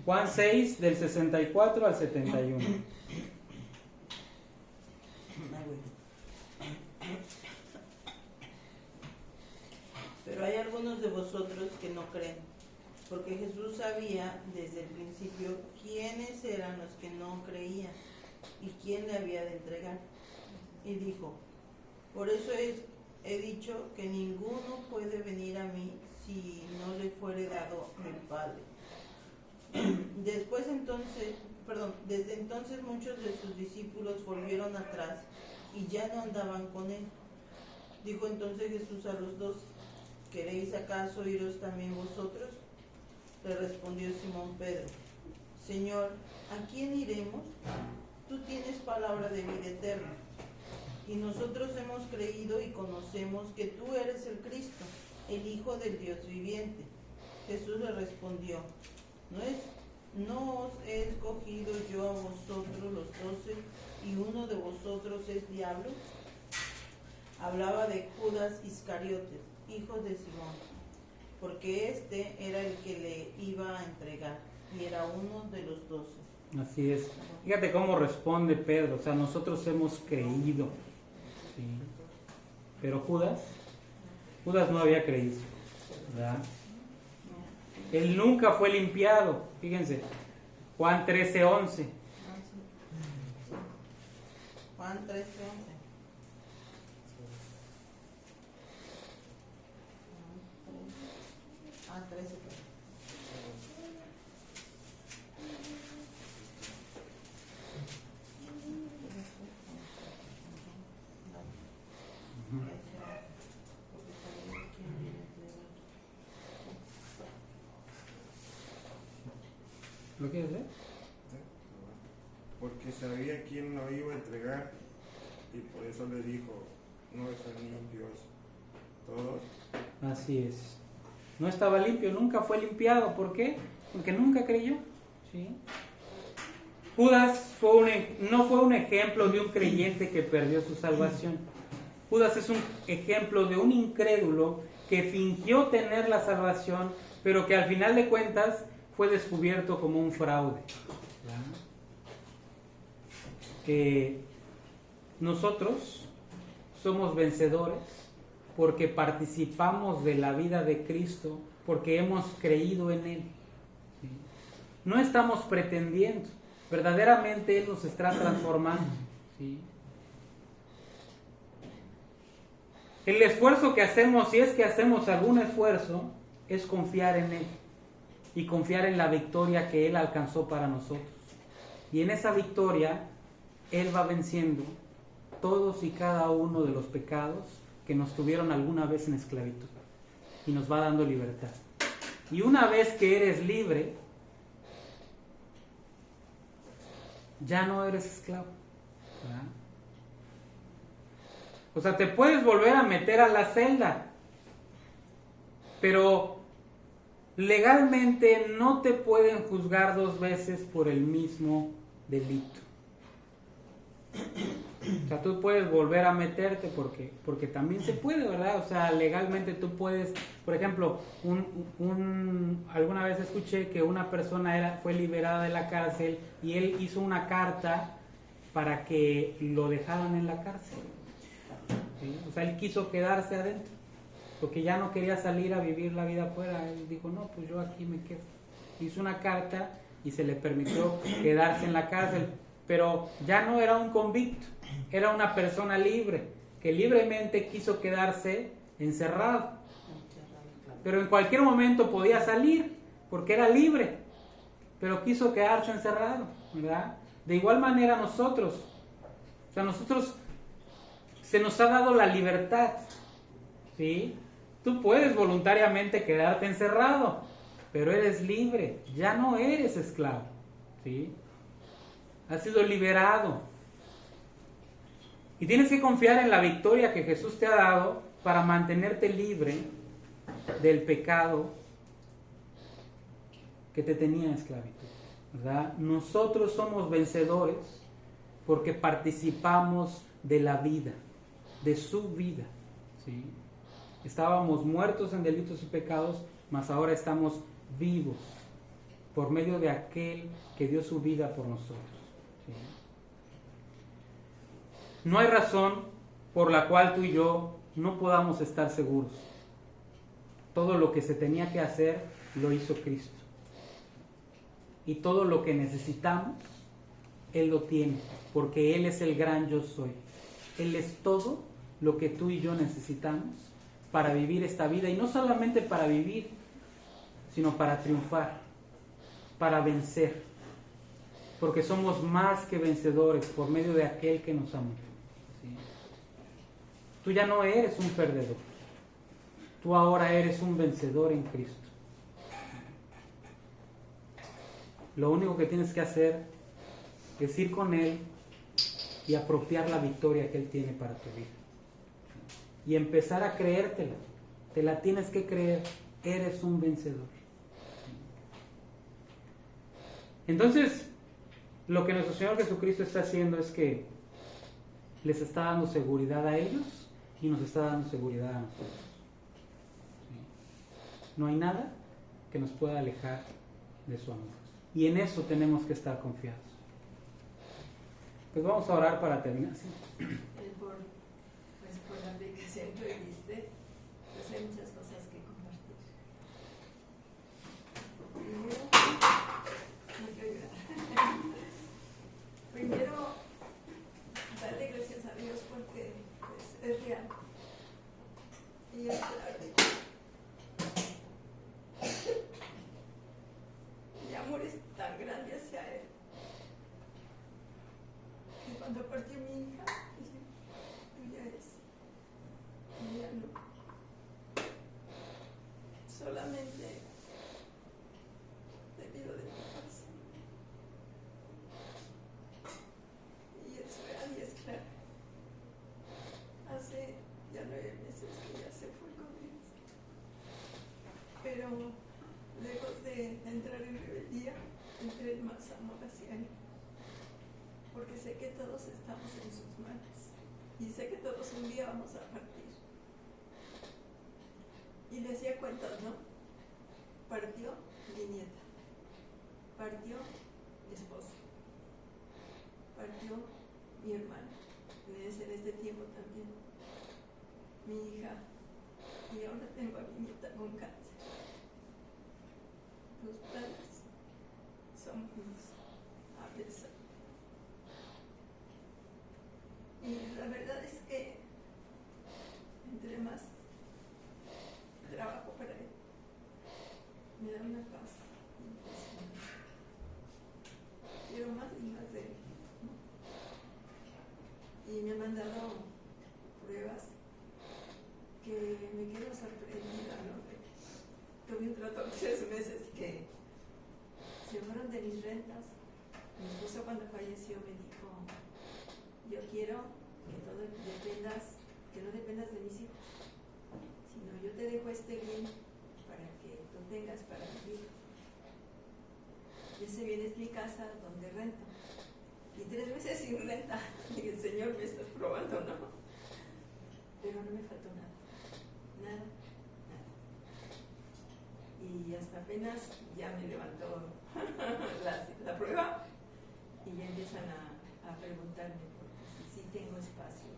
Juan 6, del 64 al 71. Pero hay algunos de vosotros que no creen, porque Jesús sabía desde el principio quiénes eran los que no creían y quién le había de entregar. Y dijo: por eso he dicho que ninguno puede venir a mí si no le fuere dado el Padre. Desde entonces muchos de sus discípulos volvieron atrás y ya no andaban con él. Dijo entonces Jesús a los 12: ¿queréis acaso iros también vosotros? Le respondió Simón Pedro: Señor, ¿a quién iremos? Tú tienes palabra de vida eterna, y nosotros hemos creído y conocemos que tú eres el Cristo, el Hijo del Dios viviente. Jesús le respondió: ¿No os he escogido yo a vosotros los 12 y uno de vosotros es diablo? Hablaba de Judas Iscariote, hijo de Simón, porque este era el que le iba a entregar y era uno de los 12. Así es. Fíjate cómo responde Pedro. O sea, nosotros hemos creído. ¿Sí? Pero Judas no había creído, ¿verdad? Él nunca fue limpiado. Fíjense, Juan 13:11. Juan 13:11. Ah, 13. ¿Lo quieres ver? Porque sabía quién lo iba a entregar y por eso le dijo: no están limpios todos. Así es. No estaba limpio, nunca fue limpiado. ¿Por qué? Porque nunca creyó. ¿Sí? Judas no fue un ejemplo de un creyente que perdió su salvación. Judas es un ejemplo de un incrédulo que fingió tener la salvación, pero que al final de cuentas fue descubierto como un fraude. Nosotros somos vencedores porque participamos de la vida de Cristo, porque hemos creído en Él. ¿Sí? No estamos pretendiendo, verdaderamente Él nos está transformando. ¿Sí? El esfuerzo que hacemos, si es que hacemos algún esfuerzo, es confiar en Él y confiar en la victoria que Él alcanzó para nosotros. Y en esa victoria Él va venciendo todos y cada uno de los pecados que nos tuvieron alguna vez en esclavitud y nos va dando libertad. Y una vez que eres libre, ya no eres esclavo, ¿verdad? O sea, te puedes volver a meter a la celda, pero legalmente no te pueden juzgar 2 veces por el mismo delito. O sea, tú puedes volver a meterte porque también se puede, ¿verdad? O sea, legalmente tú puedes, por ejemplo, alguna vez escuché que una persona fue liberada de la cárcel y él hizo una carta para que lo dejaran en la cárcel. ¿Sí? O sea, él quiso quedarse adentro porque ya no quería salir a vivir la vida afuera. Él dijo: no, pues yo aquí me quedo. Hizo una carta y se le permitió quedarse en la cárcel, pero ya no era un convicto, era una persona libre, que libremente quiso quedarse encerrado. Pero en cualquier momento podía salir, porque era libre, pero quiso quedarse encerrado, ¿verdad? De igual manera nosotros, o sea, nosotros se nos ha dado la libertad, ¿sí? Tú puedes voluntariamente quedarte encerrado, pero eres libre, ya no eres esclavo, ¿sí? Has sido liberado. Y tienes que confiar en la victoria que Jesús te ha dado para mantenerte libre del pecado que te tenía en esclavitud, ¿verdad? Nosotros somos vencedores porque participamos de la vida, de su vida, ¿sí? Estábamos muertos en delitos y pecados, mas ahora estamos vivos por medio de aquel que dio su vida por nosotros, ¿sí? No hay razón por la cual tú y yo no podamos estar seguros. Todo lo que se tenía que hacer lo hizo Cristo. Y todo lo que necesitamos, Él lo tiene, porque Él es el gran yo soy. Él es todo lo que tú y yo necesitamos para vivir esta vida, y no solamente para vivir, sino para triunfar, para vencer, porque somos más que vencedores por medio de aquel que nos amó, ¿sí? Tú ya no eres un perdedor, tú ahora eres un vencedor en Cristo. Lo único que tienes que hacer es ir con Él y apropiar la victoria que Él tiene para tu vida. Y empezar a creértela. Te la tienes que creer. Eres un vencedor. Entonces, lo que nuestro Señor Jesucristo está haciendo es que les está dando seguridad a ellos y nos está dando seguridad a nosotros. No hay nada que nos pueda alejar de su amor. Y en eso tenemos que estar confiados. Pues vamos a orar para terminar. ¿Sí? Por la aplicación que viste, pues hay muchas cosas que compartir. Primero, no quiero llorar. Primero, darle gracias a Dios porque pues, es real. Y es claro. Mi amor es tan grande hacia Él. Y cuando partió mi hija, dije, tú ya eres. Y ya no. Solamente te pido de tu paz. Y es real y es claro. Hace ya 9 meses que ya se fue con Dios. Pero lejos de entrar en rebeldía, entré en más amor hacia Él. Porque sé que todos estamos en sus manos. Y sé que todos un día vamos a partir. Y le hacía cuentas, ¿no? Partió mi nieta. Partió mi esposa. Partió mi hermano. En este tiempo también. Mi hija. Y ahora tengo a mi nieta con cáncer. Los planes son buenos, a pesar. Y la verdad es que entre más trabajo para Él, me da una paz impresionante. Quiero más y más de Él, ¿no? Y me ha mandado pruebas que me quedo sorprendida, ¿no? Tuve un trato 3 meses que se fueron de mis rentas. Mi esposo cuando falleció me dijo, yo quiero que todo dependas, que no dependas de mis hijos, sino yo te dejo este bien para que tú tengas para vivir. Y ese bien es mi casa donde rento. Y 3 meses sin renta. Y el Señor me está probando, ¿no? Pero no me faltó nada. Nada. Y hasta apenas ya me levantó la prueba y ya empiezan a preguntarme porque si tengo espacio,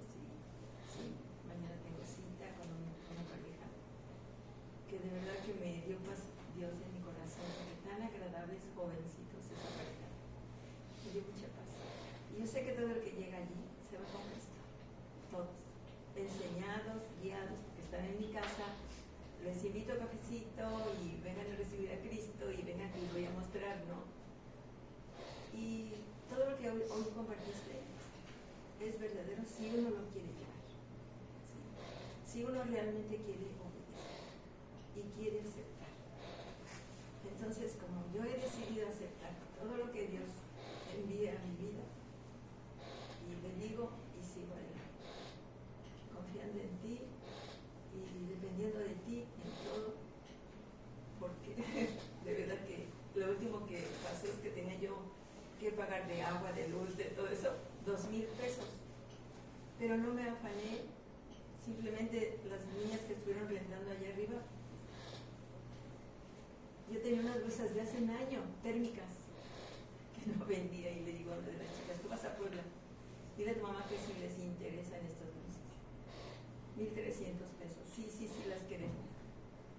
si mañana tengo cita con una pareja, que de verdad que me dio paz Dios en mi corazón, porque tan agradables, jovencitos esa pareja, me dio mucha paz. Y yo sé que todo el que llega allí se va con Cristo, todos, enseñados, guiados, porque están en mi casa. Les invito a cafecito y vengan a recibir a Cristo y vengan que les voy a mostrar, ¿no? Y todo lo que hoy compartiste es verdadero si uno lo quiere llevar, ¿sí? Si uno realmente quiere obedecer y quiere aceptar. Entonces, como yo he decidido aceptar todo lo que Dios envía a mi vida, y le digo y sigo adelante, confiando en ti y dependiendo de ti en todo, porque de verdad que lo último que pasó es que tenía yo que pagar de agua, de luz, de todo eso, 2,000 pesos, pero no me afané, simplemente las niñas que estuvieron rentando allá arriba, yo tenía unas blusas de hace un año, térmicas, que no vendía, y le digo a una de las chicas, tú vas a Puebla, dile a tu mamá que si les interesan estas blusas. 1,300 pesos, sí, las queremos.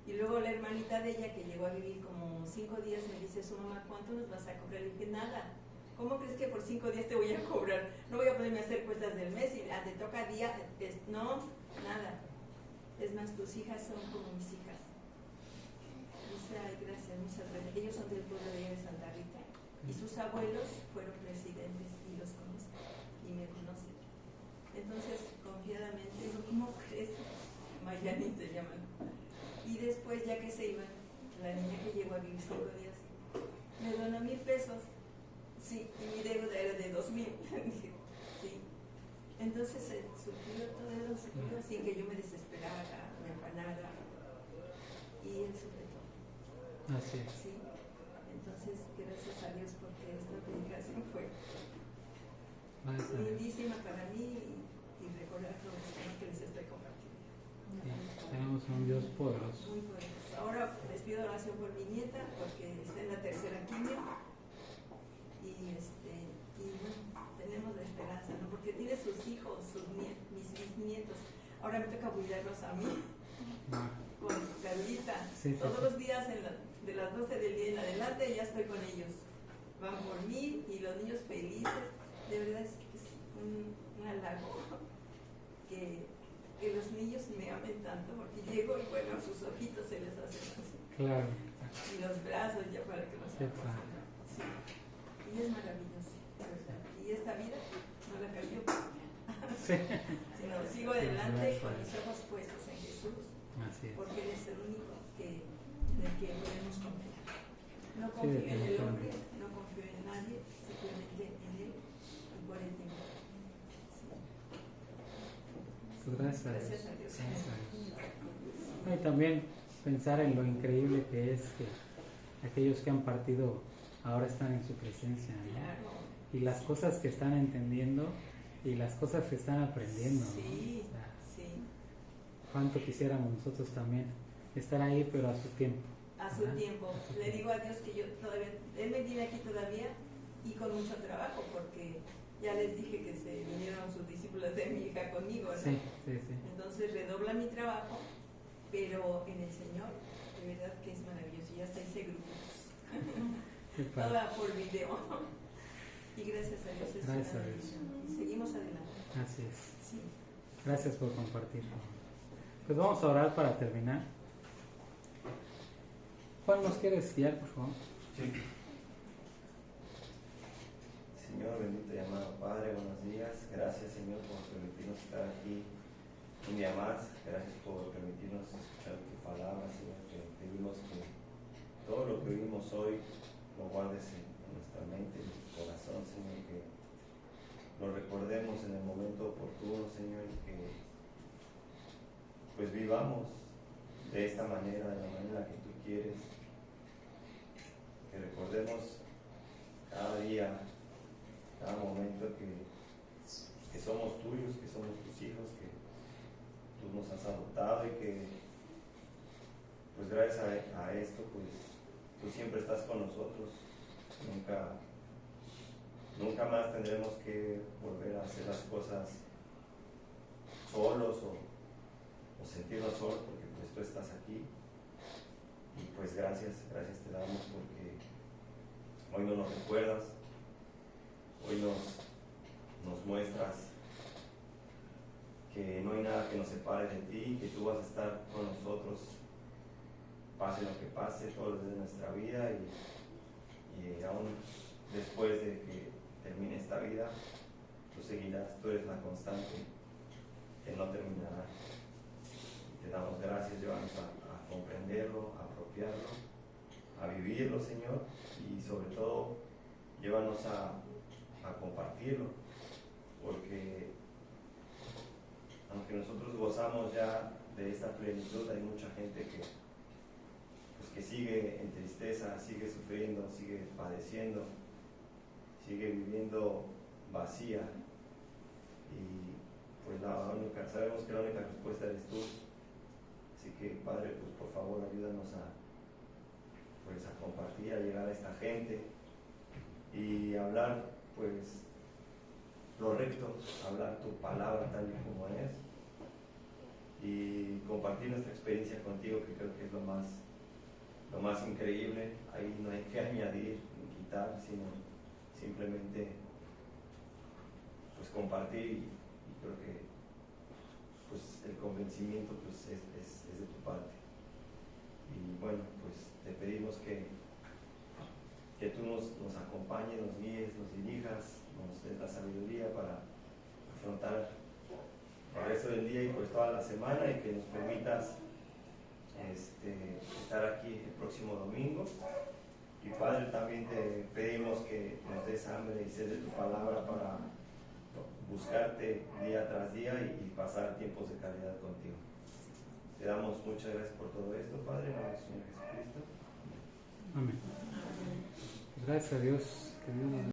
Y luego la hermanita de ella, que llegó a vivir como 5 días, me dice, su mamá, ¿cuánto nos vas a cobrar? Le dije, nada. ¿Cómo crees que por 5 días te voy a cobrar? No voy a ponerme a hacer cuentas del mes y te toca día. No, nada. Es más, tus hijas son como mis hijas. Dice, ay, gracias, muchas gracias. Ellos son del pueblo de Santa Rita y sus abuelos fueron presidentes y los conocen y me conocen. Entonces, confiadamente, ¿cómo crees? Mayani se llaman. Y después, ya que se iban, la niña que llegó a vivir 5 días, me donó 1,000 pesos. Sí, y mi deuda era de 2,000. Sí. Entonces se suplió todo eso, sin que yo me desesperara, me afanara. Y él suple todo. Así es. Sí. Entonces, gracias a Dios porque esta predicación fue lindísima para mí y recordar todo esto que les estoy compartiendo. Sí, tenemos un Dios poderoso. Muy poderoso. Ahora les pido oración por mi nieta porque está en la 3ª quimio. Y bueno, tenemos la esperanza, ¿no? Porque tiene sus hijos, mis nietos. Ahora me toca cuidarlos a mí, con Carlita. Todos los días de las 12 del día en adelante ya estoy con ellos. Van por mí y los niños felices. De verdad es un halago que los niños me amen tanto, porque llego y bueno, sus ojitos se les hacen así. Claro. Y los brazos ya para que los apoyen. Sí. Y es maravilloso. Y esta vida no la cambio sí. sino sigo adelante con mis ojos puestos en Jesús. Así es. Porque Él es el único en el que podemos confiar. No confío en el hombre, no confío en nadie, simplemente en Él y por Él tengo. Sí. Gracias a Dios. Gracias a Dios. Y también pensar en lo increíble que es que aquellos que han partido ahora están en su presencia, ¿no? Claro. Y las cosas que están entendiendo y las cosas que están aprendiendo, sí, ¿no? O sea, sí. cuánto quisiéramos nosotros también estar ahí, pero a su tiempo. A su tiempo. Le digo a Dios que yo todavía, Él me tiene aquí todavía y con mucho trabajo, porque ya les dije que se vinieron sus discípulos de mi hija conmigo, ¿no? Sí. Entonces redobla mi trabajo, pero en el Señor, de verdad que es maravilloso. Ya hasta hice grupos. Toda por video. Y gracias a Dios es gracias a Dios. Y seguimos adelante. Así es. Sí. Gracias por compartir. Pues vamos a orar para terminar. Juan, ¿nos quieres guiar, por favor? Sí. Señor, bendito y amado Padre, buenos días. Gracias, Señor, por permitirnos estar aquí un día más. Gracias por permitirnos escuchar tu palabra, Señor. Que pedimos que todo lo que vivimos hoy lo guardes en nuestra mente, en nuestro corazón, Señor. Que lo recordemos en el momento oportuno, Señor, y que pues vivamos de esta manera, de la manera que tú quieres. Que recordemos cada día, cada momento que somos tuyos, que somos tus hijos, que tú nos has adoptado y que pues gracias a esto pues tú siempre estás con nosotros. Nunca más tendremos que volver a hacer las cosas solos o sentirnos solos, porque pues tú estás aquí. Y pues gracias te damos porque hoy no nos recuerdas, hoy nos muestras que no hay nada que nos separe de ti, que tú vas a estar con nosotros, pase lo que pase, todos los días de nuestra vida y aún después de que termine esta vida, tú seguirás, tú eres la constante que no terminará. Te damos gracias, llévanos a comprenderlo, a apropiarlo, a vivirlo, Señor, y sobre todo llévanos a compartirlo, porque aunque nosotros gozamos ya de esta plenitud, hay mucha gente que sigue en tristeza, sigue sufriendo, sigue padeciendo, sigue viviendo vacía, y pues sabemos que la única respuesta eres tú. Así que, Padre, pues por favor ayúdanos a compartir, a llegar a esta gente y hablar pues lo recto, hablar tu palabra tal y como es y compartir nuestra experiencia contigo, que creo que es lo más increíble. Ahí no hay que añadir ni quitar, sino simplemente pues compartir y creo que pues el convencimiento pues es de tu parte. Y bueno, pues te pedimos que tú nos acompañes, nos guíes, nos dirijas, nos des la sabiduría para afrontar el resto del día y pues toda la semana, y que nos permitas estar aquí el próximo domingo. Y Padre, también te pedimos que nos des hambre y sed de tu palabra para buscarte día tras día y pasar tiempos de calidad contigo. Te damos muchas gracias por todo esto, Padre, en el nombre del Señor Jesucristo. Amén. Gracias a Dios. Que Dios nos